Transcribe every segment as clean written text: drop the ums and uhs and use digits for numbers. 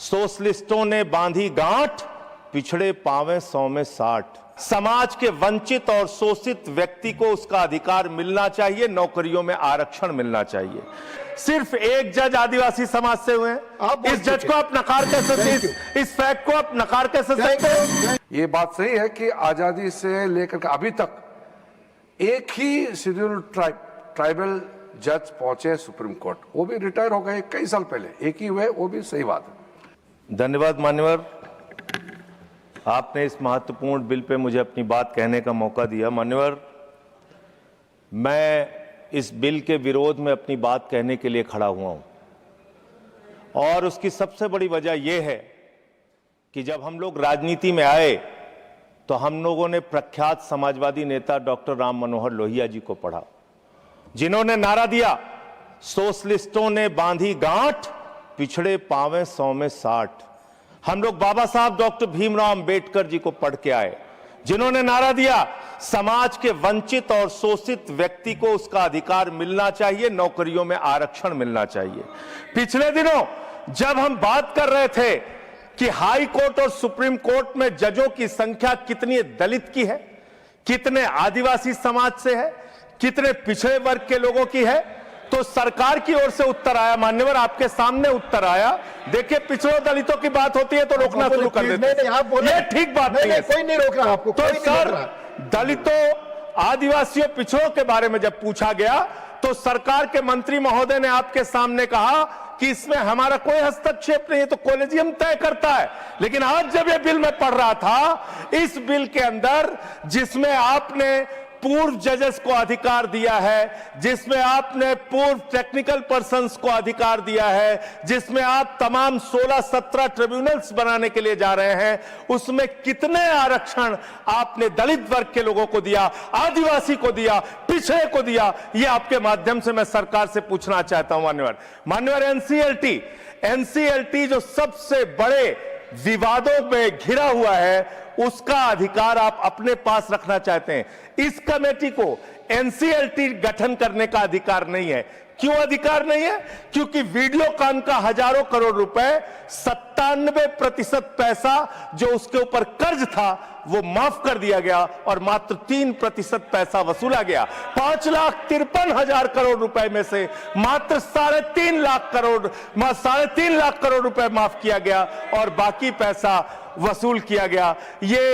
सोशलिस्टों ने बांधी गांठ, पिछड़े पावे 100 में 60। समाज के वंचित और शोषित व्यक्ति को उसका अधिकार मिलना चाहिए, नौकरियों में आरक्षण मिलना चाहिए। सिर्फ एक जज आदिवासी समाज से हुए हैं। इस जज को आप नकार कैसे, इस फैक्ट को आप नकार कैसे सकते हैं? ये बात सही है कि आजादी से लेकर के अभी तक एक ही शेड्यूल ट्राइबल जज पहुंचे सुप्रीम कोर्ट, वो भी रिटायर हो गए कई साल पहले, एक ही हुए, वो भी सही बात है। धन्यवाद मान्यवर, आपने इस महत्वपूर्ण बिल पे मुझे अपनी बात कहने का मौका दिया। मान्यवर, मैं इस बिल के विरोध में अपनी बात कहने के लिए खड़ा हुआ हूं और उसकी सबसे बड़ी वजह यह है कि जब हम लोग राजनीति में आए तो हम लोगों ने प्रख्यात समाजवादी नेता डॉक्टर राम मनोहर लोहिया जी को पढ़ा, जिन्होंने नारा दिया, सोशलिस्टों ने बांधी गांठ, पिछड़े पावे 100 में 60। हम लोग बाबा साहब डॉक्टर भीमराव अंबेडकर जी को पढ़ के आए, जिन्होंने नारा दिया, समाज के वंचित और शोषित व्यक्ति को उसका अधिकार मिलना चाहिए, नौकरियों में आरक्षण मिलना चाहिए। पिछले दिनों जब हम बात कर रहे थे कि हाई कोर्ट और सुप्रीम कोर्ट में जजों की संख्या कितनी दलित की है, कितने आदिवासी समाज से है, कितने पिछड़े वर्ग के लोगों की है, तो सरकार की ओर से उत्तर आया। मान्यवर, आपके सामने उत्तर आया। देखिए, पिछड़ों दलितों की बात होती है तो रोकना शुरू कर देते हैं। ये ठीक बात नहीं है। कोई नहीं रोक रहा आपको। तो सर, दलितों, आदिवासियों, पिछड़ों के बारे में जब पूछा गया तो सरकार के मंत्री महोदय ने आपके सामने कहा कि इसमें हमारा कोई हस्तक्षेप नहीं है, तो कॉलेजियम तय करता है। लेकिन आज जब यह बिल मैं पढ़ रहा था, इस बिल के अंदर जिसमें आपने पूर्व जजेस को अधिकार दिया है, जिसमें आपने पूर्व टेक्निकल पर्संस को अधिकार दिया है, जिसमें आप तमाम 16-17 ट्रिब्यूनल्स बनाने के लिए जा रहे हैं, उसमें कितने आरक्षण आपने दलित वर्ग के लोगों को दिया, आदिवासी को दिया, पिछड़े को दिया? ये आपके माध्यम से मैं सरकार से पूछना चाहता हूं। मान्यवर, एनसीएलटी जो सबसे बड़े विवादों में घिरा हुआ है, उसका अधिकार आप अपने पास रखना चाहते हैं। इस कमेटी को एनसीएलटी गठन करने का अधिकार नहीं है। क्यों अधिकार नहीं है? क्योंकि वीडियोकॉन का हजारों करोड़ रुपए, 97% पैसा जो उसके ऊपर कर्ज था वो माफ कर दिया गया और मात्र 3% पैसा वसूला गया। 5,53,000 करोड़ रुपए में से मात्र 3.5 लाख करोड़ रुपए माफ किया गया और बाकी पैसा वसूल किया गया। ये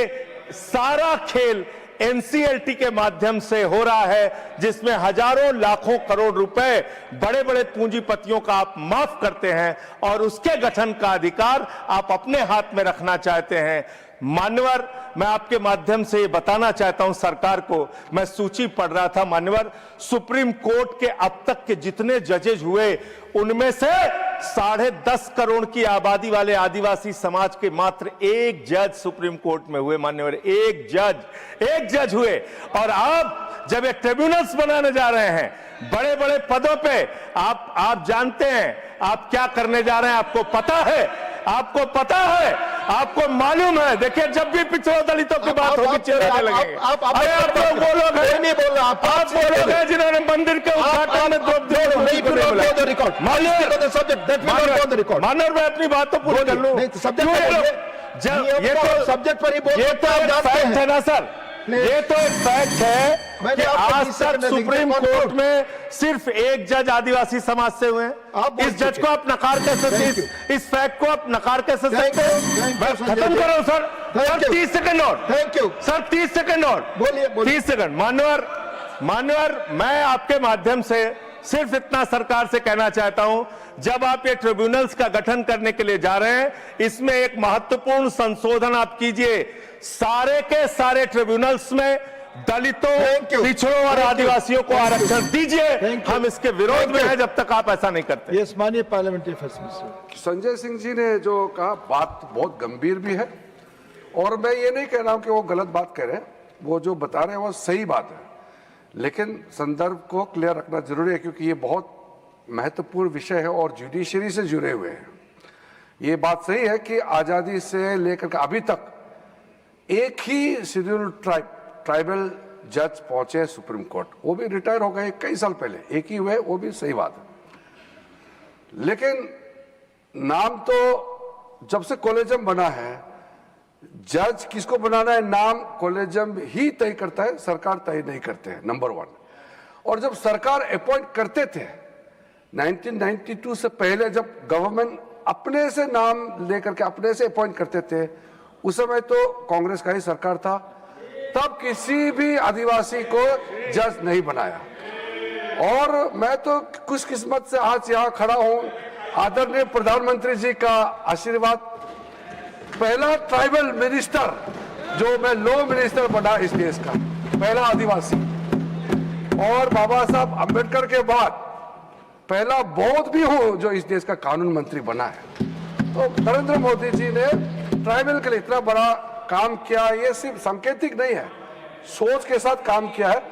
सारा खेल एनसीएलटी के माध्यम से हो रहा है, जिसमें हजारों लाखों करोड़ रुपए बड़े बड़े पूंजीपतियों का आप माफ करते हैं और उसके गठन का अधिकार आप अपने हाथ में रखना चाहते हैं। मान्यवर, मैं आपके माध्यम से ये बताना चाहता हूं सरकार को, मैं सूची पढ़ रहा था। मान्यवर, सुप्रीम कोर्ट के अब तक के जितने जजेज हुए, उनमें से 10.5 करोड़ की आबादी वाले आदिवासी समाज के मात्र एक जज सुप्रीम कोर्ट में हुए। मान्यवर, एक जज हुए। और आप जब ये ट्रिब्यूनल्स बनाने जा रहे हैं बड़े बड़े पदों पे, आप जानते हैं आप क्या करने जा रहे हैं, आपको पता है, आपको मालूम है। देखिए, जब भी पिछड़ों दलितों की बात होगी चिल्लाने लगेंगे। आप वो लोग हैं, नहीं बोल रहा, आप वो लोग हैं जिन्होंने मंदिर के उद्घाटन में मानव, मैं अपनी बात तो पूरी कर लूं। ये तो सब्जेक्ट पर ही बोल, ये तो फैक्ट है ना सर, ये तो एक फैक्ट है कि आज तक सुप्रीम कोर्ट में सिर्फ एक जज आदिवासी समाज से हुए हैं। इस जज को आप नकार कैसे, इस फैक्ट को आप नकार कैसे सकते हैं? बस खत्म करो सर। 30 सेकंड और, थैंक यू सर, 30 सेकंड और, बोलिए 30 सेकंड। मान्यवर, मैं आपके माध्यम से सिर्फ इतना सरकार से कहना चाहता हूं, जब आप ये ट्रिब्यूनल्स का गठन करने के लिए जा रहे हैं, इसमें एक महत्वपूर्ण संशोधन आप कीजिए। सारे के सारे ट्रिब्यूनल्स में दलितों, पिछड़ों और आदिवासियों को आरक्षण दीजिए। हम इसके विरोध में हैं जब तक आप ऐसा नहीं करते। यस, माननीय parliamentary affairs minister Sanjay Singh ji ने जो कहा, बात बहुत गंभीर भी है और मैं ये नहीं कह रहा हूं कि वो गलत बात कह रहे हैं, वो जो बता रहे हैं वो सही बात है, लेकिन संदर्भ को क्लियर रखना जरूरी है क्योंकि ये बहुत महत्वपूर्ण विषय है और जुडिशरी से जुड़े हुए हैं। ये बात सही है कि आजादी से लेकर के अभी तक एक ही शेड्यूल ट्राइबल जज पहुंचे सुप्रीम कोर्ट, वो भी रिटायर हो गए कई साल पहले, एक ही हुए, वो भी सही बात है। लेकिन नाम तो जब से कॉलेजियम बना है, जज किसको बनाना है नाम कॉलेजियम ही तय करता है, सरकार तय नहीं करते हैं, नंबर 1। और जब सरकार अपॉइंट करते थे 1992 से पहले, जब गवर्नमेंट अपने से नाम लेकर के अपने से अपॉइंट करते थे, उस समय तो कांग्रेस का ही सरकार था, तब किसी भी आदिवासी को जज नहीं बनाया। और मैं तो खुशकिस्मत से आज यहाँ खड़ा हूँ, आदरणीय प्रधानमंत्री जी का आशीर्वाद, पहला ट्राइबल मिनिस्टर जो मैं लॉ मिनिस्टर बना इस देश का, पहला आदिवासी, और बाबा साहब अंबेडकर के बाद पहला बौद्ध भी हूं जो इस देश का कानून मंत्री बना है। तो नरेंद्र मोदी जी ने ट्राइबल के लिए इतना बड़ा काम किया, ये सिर्फ सांकेतिक नहीं है, सोच के साथ काम किया है।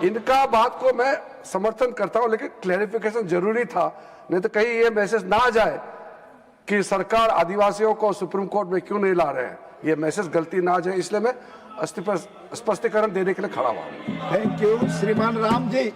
इनका बात को मैं समर्थन करता हूं, लेकिन क्लैरिफिकेशन जरूरी था, नहीं तो कहीं ये मैसेज ना आ जाए कि सरकार आदिवासियों को सुप्रीम कोर्ट में क्यों नहीं ला रहे हैं, ये मैसेज गलती ना आ जाए, इसलिए मैं स्पष्टीकरण देने के लिए खड़ा हुआ हूं। Thank you. श्रीमान राम जी।